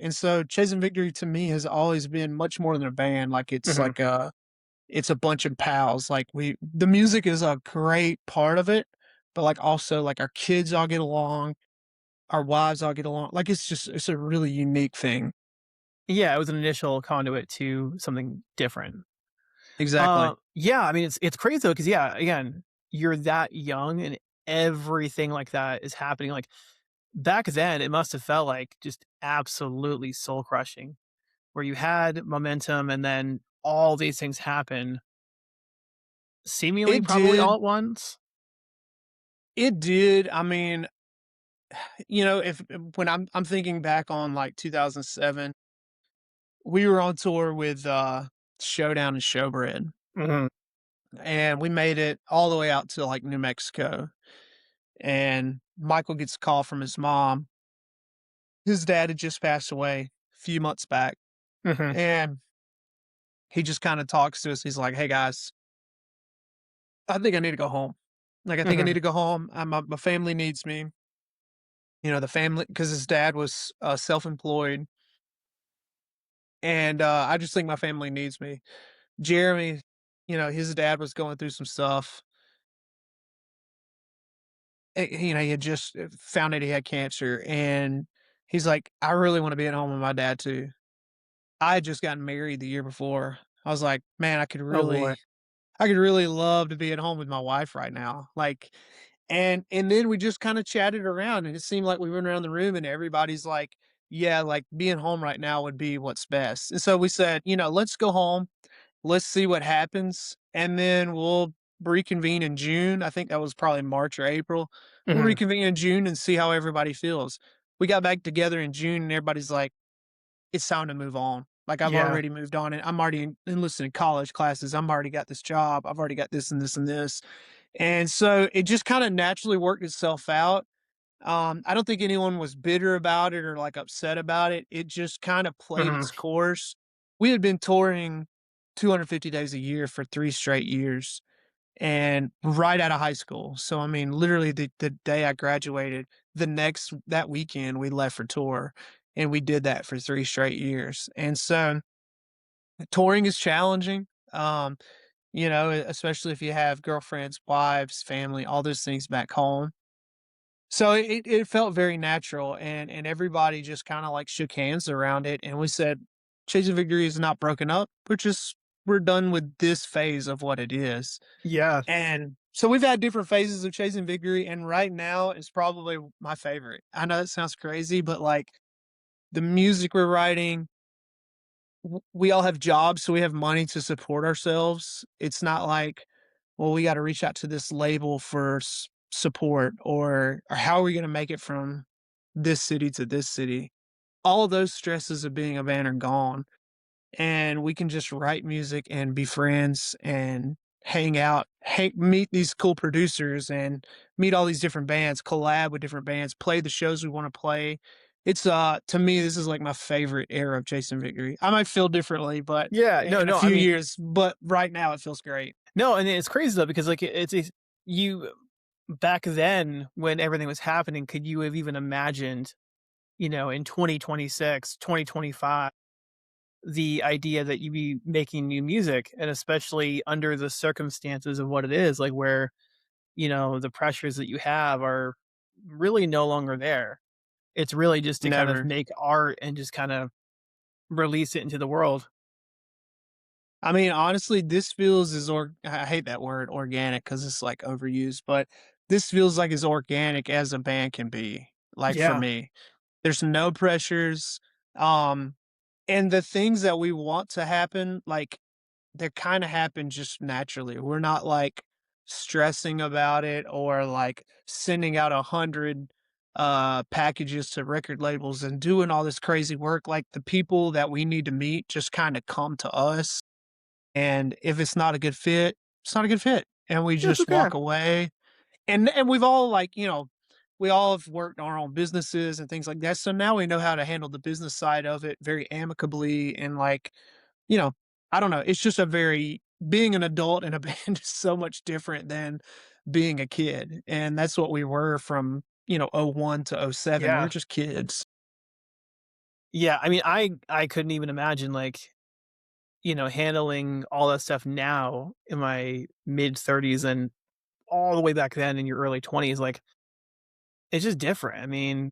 And so Chasing Victory to me has always been much more than a band. Like Mhm. it's a bunch of pals. Like the music is a great part of it, but like also like our kids all get along, our wives all get along. Like it's a really unique thing. Yeah, it was an initial conduit to something different. Exactly. Yeah, I mean, it's crazy though, because yeah, again, you're that young and everything like that is happening. Like back then, it must have felt like just absolutely soul crushing, where you had momentum and then all these things happen seemingly It probably all did. at once. It did. I mean, if when I'm thinking back on like 2007, we were on tour with Showdown and Showbread, Mhm, and we made it all the way out to like New Mexico. And Michael gets a call from his mom. His dad had just passed away a few months back, mhm, and he just kind of talks to us. He's like, "Hey guys, I think I need to go home. Like, I think I need mhm. to go home. My family needs me. The family, because his dad was self-employed, and I just think my family needs me." Jeremy, his dad was going through some stuff. He had just found out he had cancer, and he's like, "I really want to be at home with my dad too." I had just gotten married the year before. I was like, "Man, Oh boy. I could really love to be at home with my wife right now." Like, and then we just kinda chatted around, and it seemed like we went around the room and everybody's like, "Yeah, like, being home right now would be what's best." And so we said, "Let's go home. Let's see what happens, and then we'll reconvene in June." I think that was probably March or April. "We'll Mhm. reconvene in June and see how everybody feels." We got back together in June, and everybody's like, "It's time to move on." Like, I've Yeah. already moved on, and I'm already enlisted in college classes. I'm already got this job. I've already got this and this and this. And so it just kinda naturally worked itself out. I don't think anyone was bitter about it or, like, upset about it. It just kinda played Mhm. its course. We had been touring 250 days a year for 3 straight years, and right out of high school. So, I mean, literally the day I graduated, that weekend, we left for tour, and we did that for 3 straight years. And so, touring is challenging, especially if you have girlfriends, wives, family, all those things back home. So it felt very natural, and everybody just kinda, like, shook hands around it, and we said, "Chasing Victory is not broken up. We're done with this phase of what it is." Yeah. And so we've had different phases of Chasing Victory, and right now is probably my favorite. I know it sounds crazy, but, like, the music we're writing, we all have jobs, so we have money to support ourselves. It's not like, well, we got to reach out to this label for support, or how are we going to make it from this city to this city. All of those stresses of being a band are gone, and we can just write music and be friends and hang out, meet these cool producers and meet all these different bands, collab with different bands, play the shows we want to play. It's to me, this is like my favorite era of Chasing Victory. I might feel differently, but Yeah. No, in a no, I few mean, years, but right now it feels great. no, and it's crazy though because like it's you back then when everything was happening, could you have even imagined, in 2026, 2025, the idea that you'd be making new music and especially under the circumstances of what it is, like where, the pressures that you have are really no longer there. It's really just to kind of Never. make art and just kind of release it into the world. I mean, honestly, this feels I hate that word organic because it's like overused, but this feels like as organic as a band can be. Like for Yeah. me, there's no pressures. Um, and the things that we want to happen, like they kind of happen just naturally. We're not like stressing about it or like sending out 100 packages to record labels and doing all this crazy work. Like the people that we need to meet just kind of come to us, and if it's not a good fit, it's not a good fit, and we That's just okay. walk away. And we've all, like, we all have worked our own businesses and things like that, so now we know how to handle the business side of it very amicably, and, like, you know, I don't know, it's just a very being an adult in a band is so much different than being a kid, and that's what we were from, '01 to '07. We were Yeah. just kids. Yeah, I mean, I couldn't even imagine, like, handling all that stuff now in my mid-30s and all the way back then in your early 20s, like, it's just different. I mean,